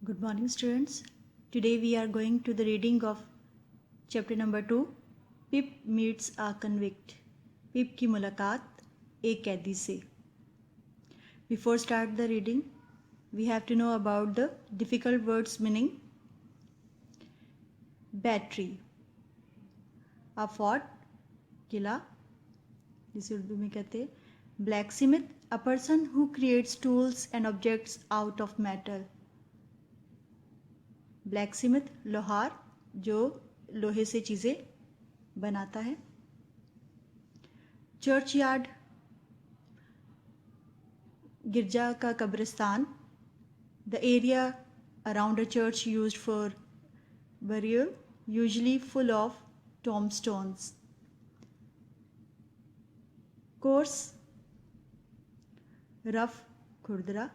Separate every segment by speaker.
Speaker 1: Good morning, students. Today we are going to the reading of chapter number 2, Pip meets a convict. Pip की मुलाकात एक कैदी से. Before start the reading, we have to know about the difficult words meaning. Battery, a fort, किला, जिसे उर्दू में कहते हैं. Blacksmith, a person who creates tools and objects out of metal. Blacksmith लोहार जो लोहे से चीज़ें बनाता है. चर्च यार्ड, गिरजा का कब्रिस्तान. The area around a church used for burial, usually full of tombstones. Coarse, rough, खुरदरा.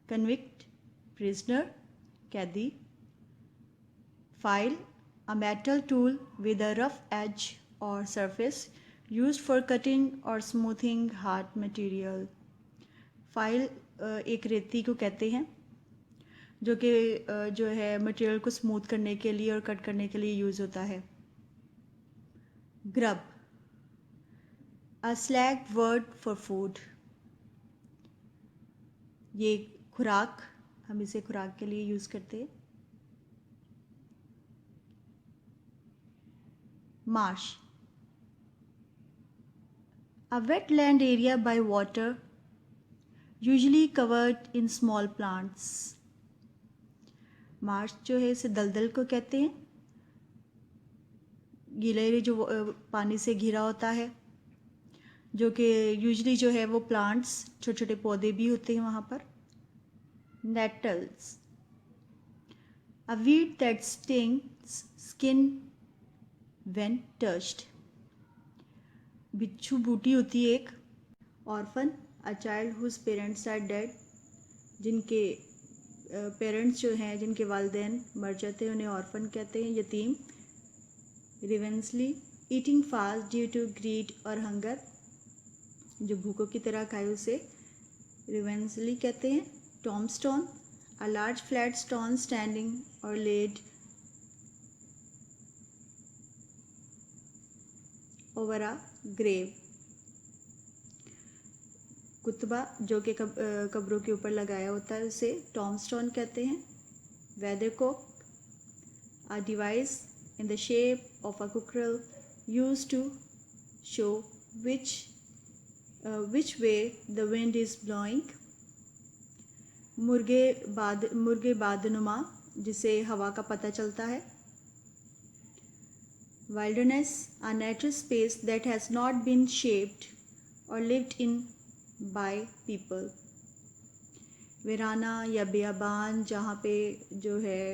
Speaker 1: कन्विक्ट, प्रिजनर, कैदी. File, a metal tool with a rough edge or surface used for cutting or smoothing hard material. File एक रेती को कहते हैं जो कि जो है मटेरियल को स्मूथ करने के लिए और कट करने के लिए यूज़ होता है. Grub, a slang word for food. ये खुराक, हम इसे खुराक के लिए यूज़ करते हैं. Marsh, a wetland area by water, usually covered in small plants. Marsh जो है इसे दलदल को कहते हैं. गीला एरिया जो पानी से घिरा होता है, जो कि यूजली जो है वो प्लांट्स, छोटे छोटे पौधे भी होते हैं वहाँ पर. Nettles, a weed that stings skin when touched. बिच्छू बूटी होती है एक. Orphan, a child whose parents are dead, जिनके पेरेंट्स जो हैं, जिनके वालिदैन मर जाते हैं, उन्हें ऑर्फन कहते हैं, यतीम. Ravenously, eating fast due to greed और हंगर, जो भूखों की तरह खाए उसे रिवेंसली कहते हैं. Tombstone, a large flat stone standing और लेड ओवर अ ग्रेव. कुतबा, जो कि कब्रों के ऊपर लगाया होता है, उसे टॉम्बस्टोन कहते हैं. Weathercock, a device in the shape of a cockerel used to show which way the wind is blowing. मुर्गे बादनुमा, जिसे हवा का पता चलता है. Wilderness, a natural space that has not been shaped or lived in by people. वीराना या बियाबान, जहाँ पे जो है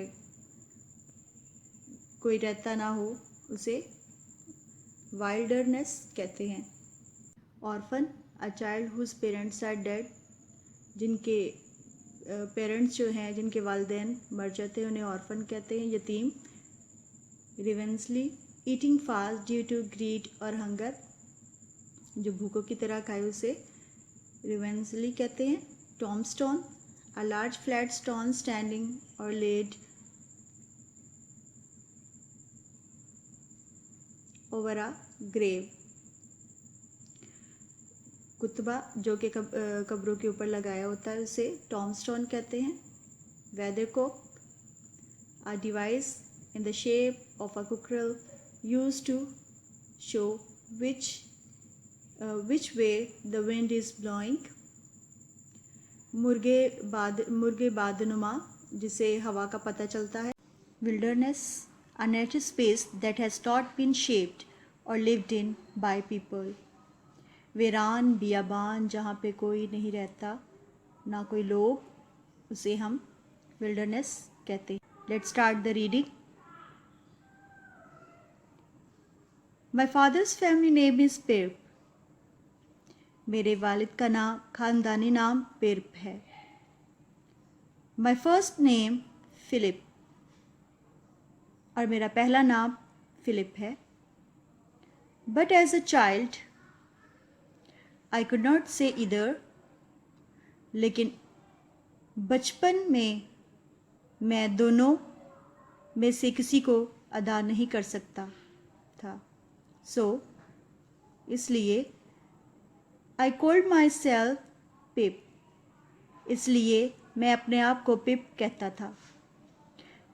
Speaker 1: कोई रहता ना हो, उसे वाइल्डरनेस कहते हैं. Orphan, a child whose parents are dead, जिनके पेरेंट्स जो हैं, जिनके वालिदैन मर जाते हैं, उन्हें ऑर्फन कहते हैं, यतीम. Ravenously, eating fast due to greed और हंगर, जो भूखों की तरह खाए उसे रिवेंसली कहते हैं. Tombstone, a large flat stone standing और लेड ओवर अ ग्रेव. कुतबा, जो कि कब्रों के ऊपर लगाया होता है, उसे टॉम्बस्टोन कहते हैं. Weathercock, a device in the shape of a cockerel used to show which way the wind is blowing. मुर्गे बादनुमा, जिसे हवा का पता चलता है. Wilderness, a natural space that has not been shaped or lived in by people. वीरान, बियाबान, जहाँ पे कोई नहीं रहता, ना कोई लोग, उसे हम विल्डरनेस कहते हैं. Let's start the reading. My father's family name is Pirp. मेरे वालिद का नाम, खानदानी नाम पिर्प है. My first name Philip. और मेरा पहला नाम फिलिप है. But as a child, I could not say either. लेकिन बचपन में मैं दोनों में से किसी को अदा नहीं कर सकता था। सो इसलिए आई कॉल्ड माई सेल्फ पिप, इसलिए मैं अपने आप को पिप कहता था।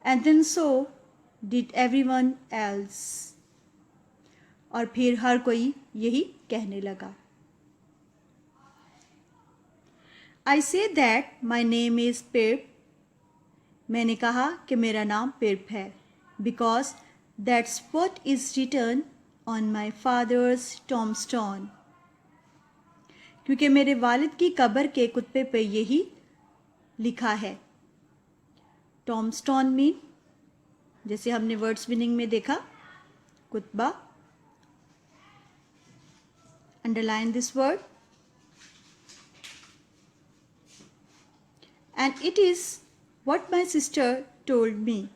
Speaker 1: And then so did everyone else, और फिर हर कोई यही कहने लगा। I say that my name is Pip, मैंने कहा कि मेरा नाम पिप है, because that's what is written on my father's tombstone, क्योंकि मेरे वालिद की कब्र के कुत्ते पे यही लिखा है। टॉम्बस्टोन मीन, जैसे हमने वर्ड्स मीनिंग में देखा, कुतबा। Underline this word. And it is what my sister told me,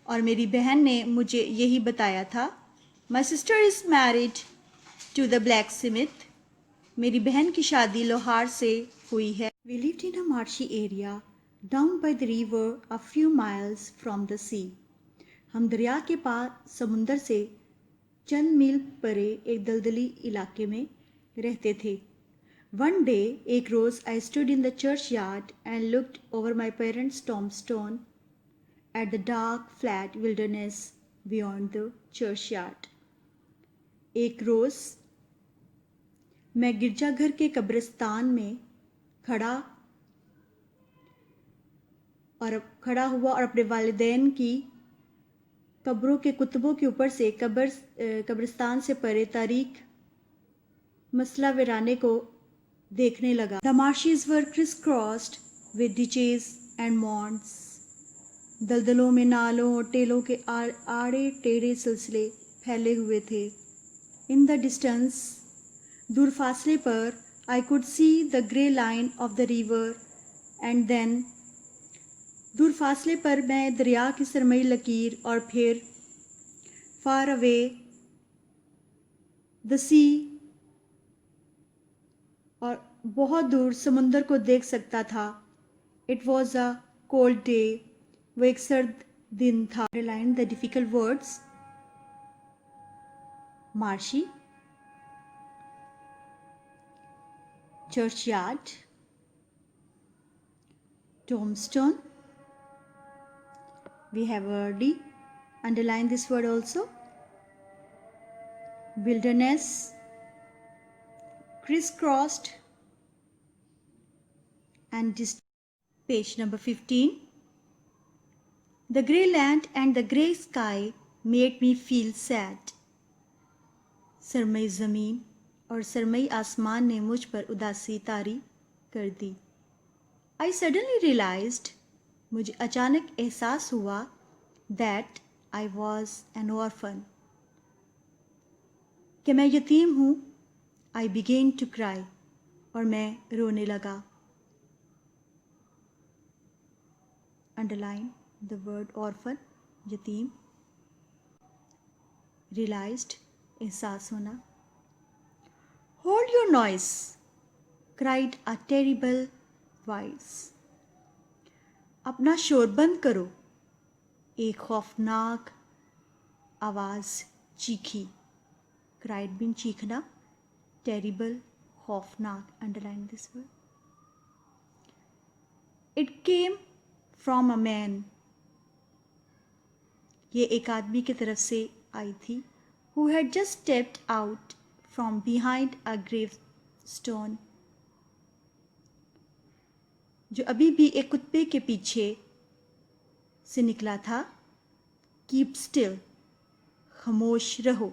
Speaker 1: और मेरी बहन ने मुझे यही बताया था। My sister is married to the blacksmith, मेरी बहन की शादी लोहार से हुई है। We lived in a marshy area down by the river a few miles from the sea, हम दरिया के पास समुंदर से चंद मील परे एक दलदली इलाके में रहते थे। वन डे, एक रोज़, I stood in the churchyard and looked over my parents tombstone at the dark flat wilderness beyond the churchyard. एक रोज़ मैं गिरजाघर के कब्रिस्तान में खड़ा हुआ और अपने वालिदैन की कब्रों के कुतुबों के ऊपर से कब्रिस्तान से परे तारीख मसला वीराने को देखने लगा। The marshes were crisscrossed with ditches and mounds, दलदलों में नालों और टेलों के आड़े टेढ़े सिलसिले फैले हुए थे। इन द डिस्टेंस, दूर फासले पर, I could see the grey line of the river, and then, दूर फासले पर मैं दरिया की सरमई लकीर, और फिर फार अवे द सी, और बहुत दूर समुंदर को देख सकता था। It was a cold day, वो एक सर्द दिन था। Underline the difficult words. Marshy, churchyard, tombstone. We have already underlined this word also. Wilderness, crisscrossed, and distant. Page number 15. The grey land and the grey sky made me feel sad. सरमई ज़मीन और सरमई आसमान ने मुझ पर उदासी तारी कर दी। I suddenly realized, मुझे अचानक एहसास हुआ, that I was an orphan, कि मैं यतीम हूँ। I began to cry, और मैं रोने लगा। Underline the word orphan, यतीम। Realized, एहसास होना। Hold your noise, cried a terrible voice. अपना शोर बंद करो, एक खौफनाक आवाज़ चीखी। क्राइड बिन चीखना, टेरिबल खौफनाक। Underline this word. It came from a man, ये एक आदमी की तरफ से आई थी। Who had just stepped out from behind a gravestone, जो अभी भी एक कुत्ते के पीछे से निकला था। कीप स्टिल, खामोश रहो।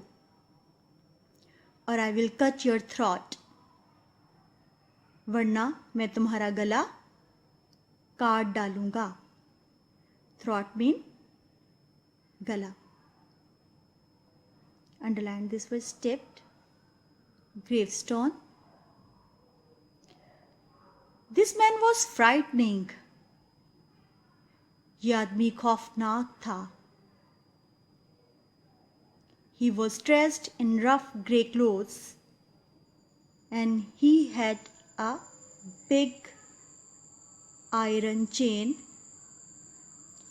Speaker 1: और I will cut your throat, वरना मैं तुम्हारा गला काट डालूंगा। थ्रॉट मीन गला। Underline this word, stepped, gravestone. This man was frightening, यह आदमी खौफनाक था। He was dressed in rough grey clothes and he had a big iron chain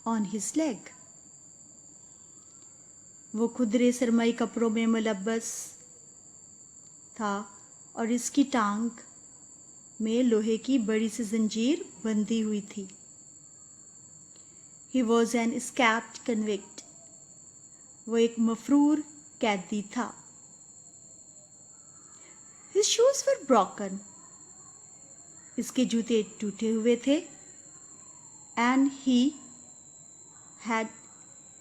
Speaker 1: on his leg. वो खुदरे सरमाई कपड़ों में मुलब्बस था और इसकी टांग में लोहे की बड़ी सी जंजीर बंधी हुई थी. He was an escaped convict. वो एक मफरूर कैदी था. His shoes were broken. इसके जूते टूटे हुए थे. And he had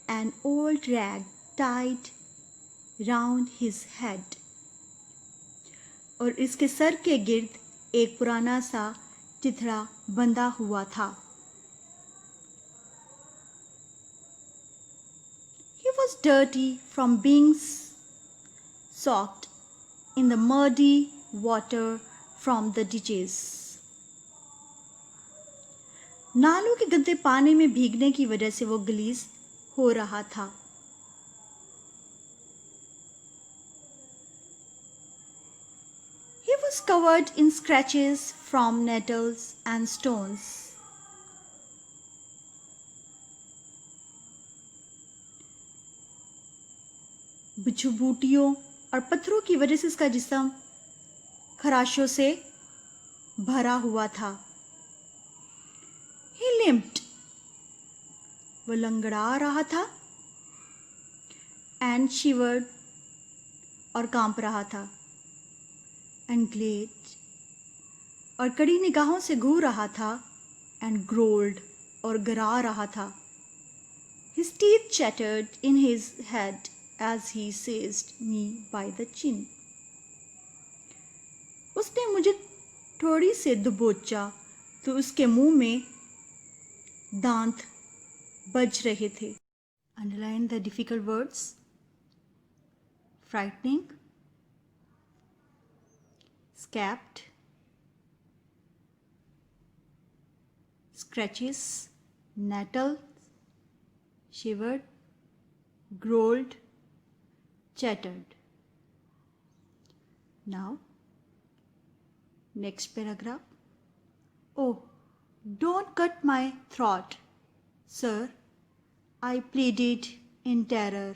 Speaker 1: an old rag tied round his head. और इसके सर के गिर्द एक पुराना सा चिथड़ा बंधा हुआ था. He was dirty from being soaked in the muddy water from the ditches. नालों के गंदे पानी में भीगने की वजह से वो गलीज हो रहा था. He was covered in scratches from nettles and stones. बिच्छू बूटियों और पत्थरों की वजह से इसका जिस्म खराशों से भरा हुआ था. He limped. वो लंगड़ा रहा था. And shivered. और कांप रहा था. And glared. और कड़ी निगाहों से घूर रहा था. And growled. और गरा रहा था. His teeth chattered in his head as he seized me by the chin. उसने मुझे थोड़ी से दबोचा तो उसके मुंह में दांत बज रहे थे. Underline the difficult words. Frightening, scabs, scratches, nettled, shivered, growled, chattered. Now, next paragraph. Oh, don't cut my throat, sir, I pleaded in terror.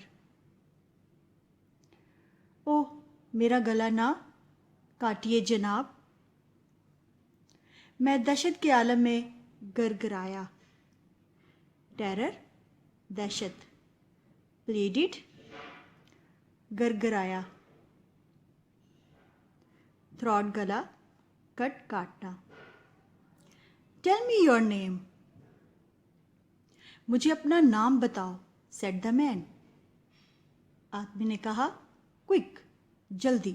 Speaker 1: ओह, मेरा गला ना काटिए जनाब. मैं दहशत के आलम में गरगराया. टेरर, दहशत. प्लीडिड, गरगराया. थ्रॉट, गला. कट, काटना. Tell me your name. मुझे अपना नाम बताओ. Said the man. आदमी ने कहा. क्विक, जल्दी.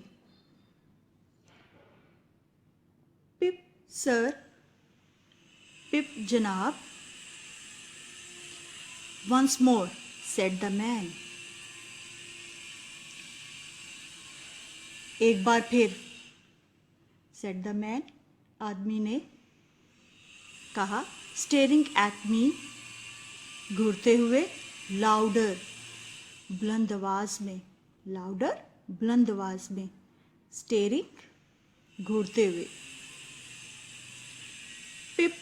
Speaker 1: Pip, sir. पिप, जनाब. Once more, said the man. एक बार फिर, सेड द मैन. आदमी ने कहा. स्टेरिंग एट मी, घूरते हुए. लाउडर, बुलंद आवाज में. लाउडर, बुलंद आवाज में. स्टेरिंग, घूरते हुए. पिप,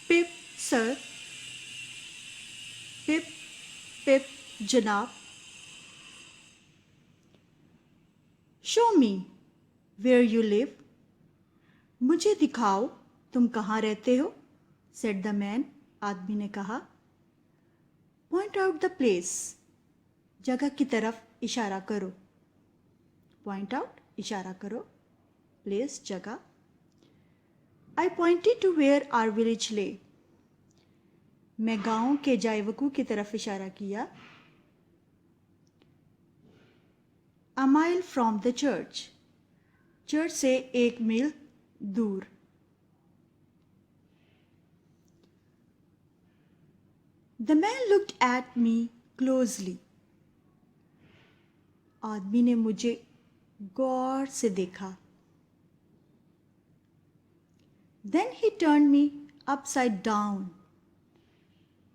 Speaker 1: पिप, सर. पिप, पिप, जनाब. Show me where you live. मुझे दिखाओ तुम कहाँ रहते हो. Said the man. आदमी ने कहा. Point out the place. जगह की तरफ इशारा करो. पॉइंट आउट, इशारा करो. प्लेस, जगह. I pointed to where our village lay. मैं गांव के जायवकू की तरफ इशारा किया. A mile from the church. Church से 1 मील दूर. The man looked at me closely. आदमी ने मुझे गौर से देखा. Then he turn me upside down.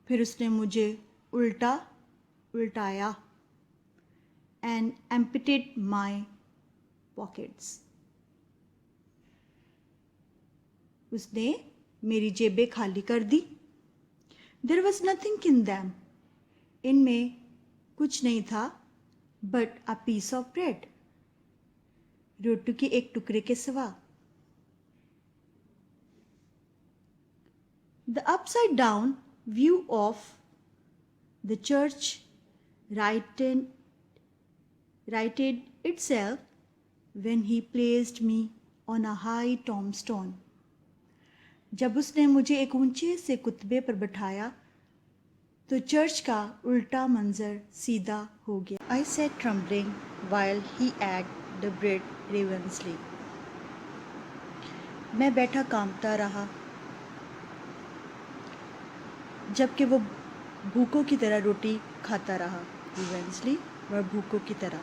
Speaker 1: फिर उसने मुझे उल्टाया. And एम्पटीड my pockets. उसने मेरी जेबें खाली कर दी। There was nothing in them. इनमें कुछ नहीं था but a piece of bread. रोटी के एक टुकड़े के सिवा। The upside down view of the church righted itself when he placed me on a high tombstone. जब उसने मुझे एक ऊंचे से कुतबे पर बैठाया तो चर्च का उल्टा मंजर सीधा हो गया। I sat trembling while he ate the bread ravenously. मैं बैठा कांपता रहा जबकि वो भूखों की तरह रोटी खाता रहा। ravenously वह भूखों की तरह।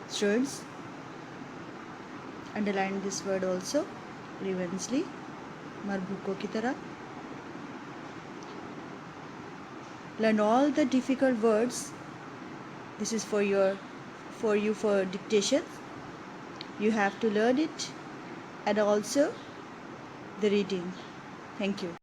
Speaker 1: Students, underline this word also. ravenously मर भूखों की तरह। Learn all the difficult words. This is for you for dictation. You have to learn it and also the reading. Thank you.